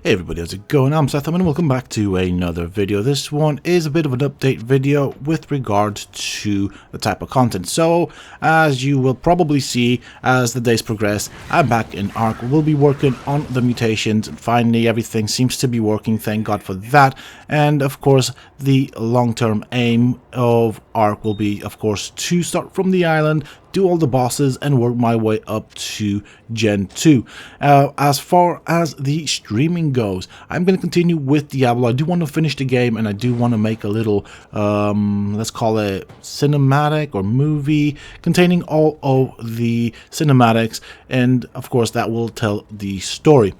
Hey everybody, how's it going? I'm Sethum and welcome back to another video. This one is a bit of an update video with regards to the type of content. So, as you will probably see as the days progress, I'm back in Ark. We'll be working on the mutations. Finally, everything seems to be working, thank God for that. And of course, the long-term aim of Ark will be, of course, to start from the island, do all the bosses and work my way up to Gen 2. As far as the streaming goes, I'm going to continue with Diablo. I do want to finish the game and I do want to make a little, let's call it cinematic or movie containing all of the cinematics, and of course that will tell the story.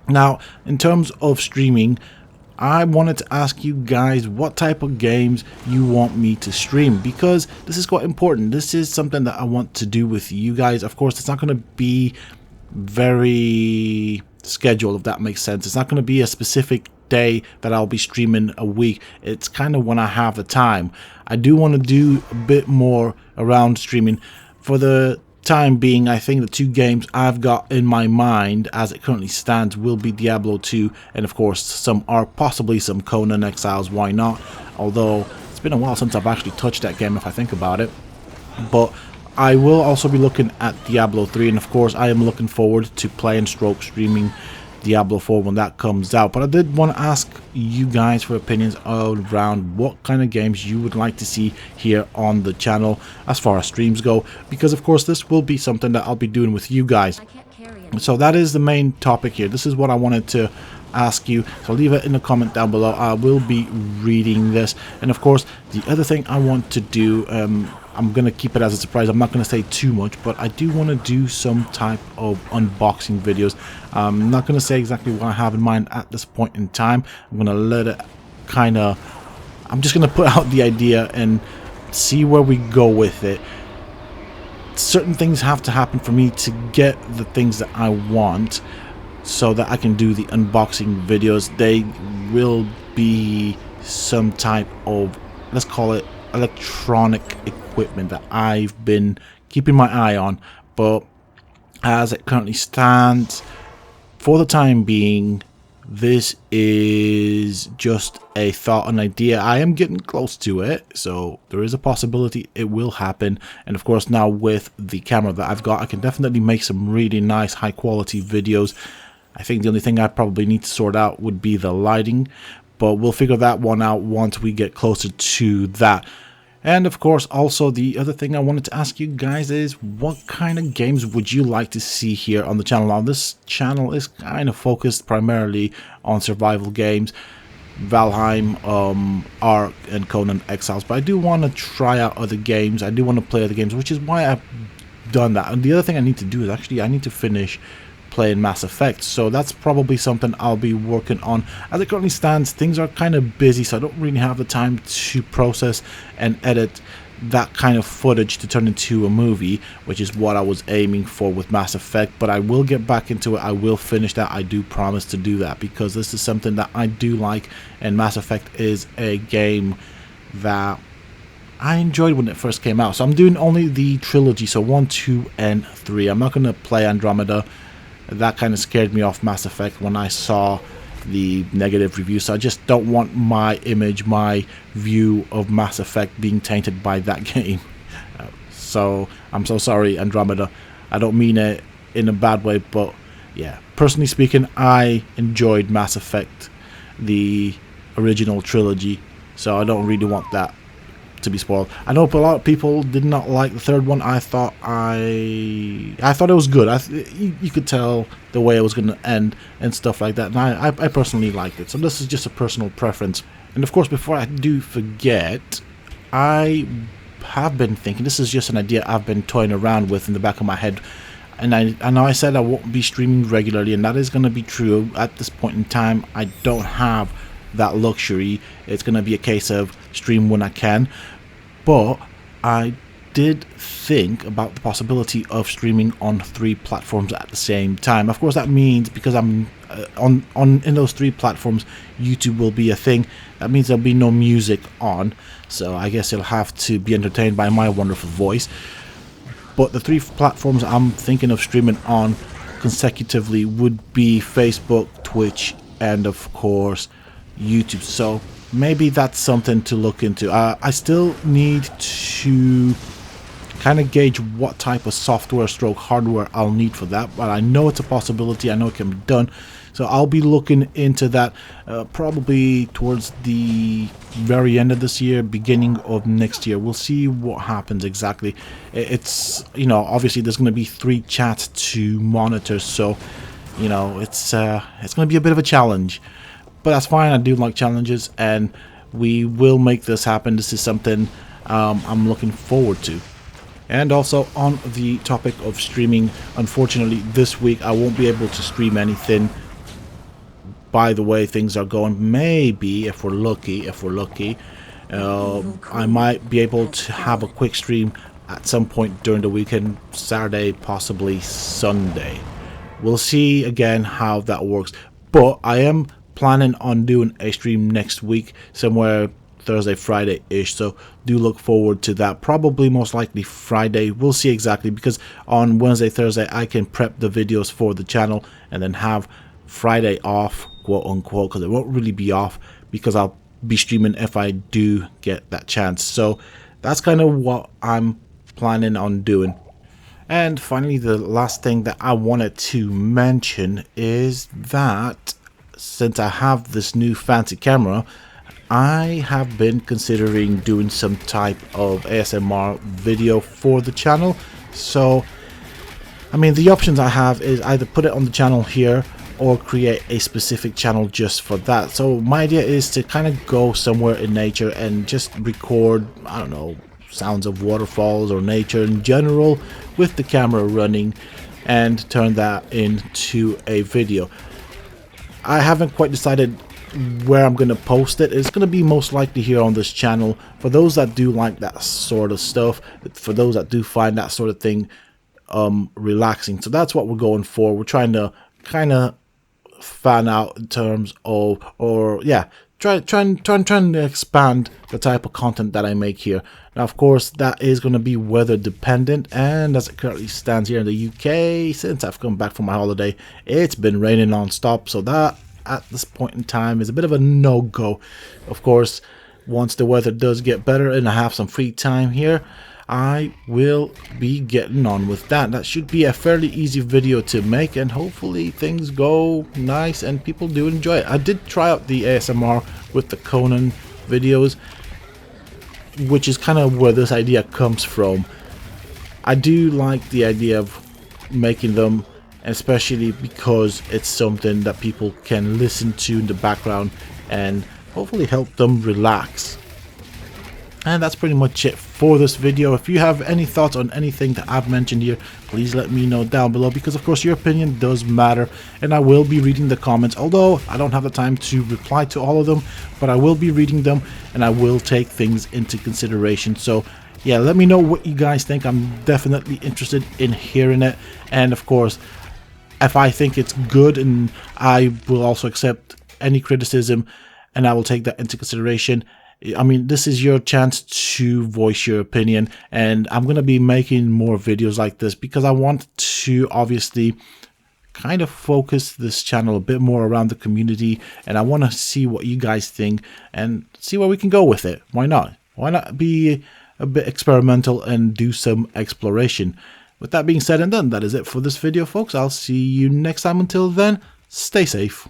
Now, in terms of streaming, I wanted to ask you guys what type of games you want me to stream, because this is quite important. This is something that I want to do with you guys. Of course, it's not going to be very scheduled, if that makes sense. It's not going to be a specific day that I'll be streaming a week. It's kind of when I have the time. I do want to do a bit more around streaming. For the time being, I think the two games I've got in my mind as it currently stands will be Diablo 2 and of course some Ark, possibly some Conan Exiles, why not? Although it's been a while since I've actually touched that game if I think about it. But I will also be looking at Diablo 3, and of course I am looking forward to playing stroke streaming Diablo 4 when that comes out. But I did want to ask you guys for opinions around what kind of games you would like to see here on the channel as far as streams go, because of course this will be something that I'll be doing with you guys. So that is the main topic here. This is what I wanted to ask you, so leave it in the comment down below. I will be reading this, and of course the other thing I want to do, I'm going to keep it as a surprise. I'm not going to say too much, but I do want to do some type of unboxing videos. I'm not going to say exactly what I have in mind at this point in time. I'm going to let it kind of, I'm just going to put out the idea and see where we go with it. Certain things have to happen for me to get the things that I want so that I can do the unboxing videos. They will be some type of, let's call it, electronic equipment that I've been keeping my eye on, but as it currently stands, for the time being, this is just a thought, an idea. I am getting close to it, so there is a possibility it will happen. And of course now with the camera that I've got, I can definitely make some really nice high quality videos. I think the only thing I probably need to sort out would be the lighting, but we'll figure that one out once we get closer to that. And of course, also the other thing I wanted to ask you guys is what kind of games would you like to see here on the channel? Now, this channel is kind of focused primarily on survival games, Valheim, Ark, and Conan Exiles, but I do want to try out other games. I do want to play other games, which is why I've done that. And the other thing I need to do is actually I need to finish playing Mass Effect, so that's probably something I'll be working on. As it currently stands, things are kind of busy, so I don't really have the time to process and edit that kind of footage to turn into a movie, which is what I was aiming for with Mass Effect. But I will get back into it. I will finish that. I do promise to do that, because this is something that I do like, and Mass Effect is a game that I enjoyed when it first came out. So I'm doing only the trilogy, so 1, 2, and 3. I'm not going to play Andromeda. That kind of scared me off Mass Effect when I saw the negative reviews, so I just don't want my image, my view of Mass Effect being tainted by that game. So I'm so sorry, Andromeda. I don't mean it in a bad way, but yeah, personally speaking, I enjoyed Mass Effect, the original trilogy, so I don't really want that to be spoiled. I know a lot of people did not like the third one. I thought it was good. You could tell the way it was going to end and stuff like that, and I personally liked it. So this is just a personal preference. And of course, before I do forget, I have been thinking, this is just an idea I've been toying around with in the back of my head, and I know I said I won't be streaming regularly, and that is going to be true. At this point in time, I don't have that luxury. It's going to be a case of stream when I can, but I did think about the possibility of streaming on 3 platforms at the same time. Of course, that means because I'm in those 3 platforms, YouTube will be a thing. That means there'll be no music on, so I guess you'll have to be entertained by my wonderful voice. But the 3 platforms I'm thinking of streaming on consecutively would be Facebook, Twitch, and of course YouTube. So maybe that's something to look into. I still need to kind of gauge what type of software stroke hardware I'll need for that, but I know it's a possibility. I know it can be done, so I'll be looking into that probably towards the very end of this year, beginning of next year. We'll see what happens exactly. It's, you know, obviously there's going to be 3 chats to monitor, so you know it's going to be a bit of a challenge, but that's fine. I do like challenges, and we will make this happen. This is something I'm looking forward to. And also on the topic of streaming, unfortunately this week I won't be able to stream anything by the way things are going. Maybe if we're lucky, I might be able to have a quick stream at some point during the weekend, Saturday, possibly Sunday. We'll see again how that works, but I am planning on doing a stream next week, somewhere Thursday, Friday-ish, so do look forward to that. Probably most likely Friday. We'll see exactly, because on Wednesday, Thursday I can prep the videos for the channel and then have Friday off, quote unquote, because it won't really be off because I'll be streaming if I do get that chance. So that's kind of what I'm planning on doing. And finally, the last thing that I wanted to mention is that since I have this new fancy camera, I have been considering doing some type of ASMR video for the channel. So, I mean, the options I have is either put it on the channel here or create a specific channel just for that. So my idea is to kind of go somewhere in nature and just record, I don't know, sounds of waterfalls or nature in general with the camera running and turn that into a video. I haven't quite decided where I'm going to post it. It's going to be most likely here on this channel for those that do like that sort of stuff, for those that do find that sort of thing relaxing. So that's what we're going for. We're trying to kind of fan out in terms of, or yeah, trying to expand the type of content that I make here. Now of course that is going to be weather dependent, and as it currently stands here in the UK, since I've come back from my holiday, it's been raining non-stop, so that at this point in time is a bit of a no-go. Of course, once the weather does get better and I have some free time here, I will be getting on with that. That should be a fairly easy video to make, and hopefully things go nice and people do enjoy it. I did try out the ASMR with the Conan videos, which is kind of where this idea comes from. I do like the idea of making them, especially because it's something that people can listen to in the background and hopefully help them relax. And that's pretty much it for this video. If you have any thoughts on anything that I've mentioned here, please let me know down below, because of course your opinion does matter, and I will be reading the comments, although I don't have the time to reply to all of them, but I will be reading them and I will take things into consideration. So yeah, let me know what you guys think. I'm definitely interested in hearing it, and of course if I think it's good, and I will also accept any criticism and I will take that into consideration. I mean, this is your chance to voice your opinion, and I'm going to be making more videos like this because I want to obviously kind of focus this channel a bit more around the community, and I want to see what you guys think and see where we can go with it. Why not? Why not be a bit experimental and do some exploration? With that being said and done, that is it for this video, folks. I'll see you next time. Until then, stay safe.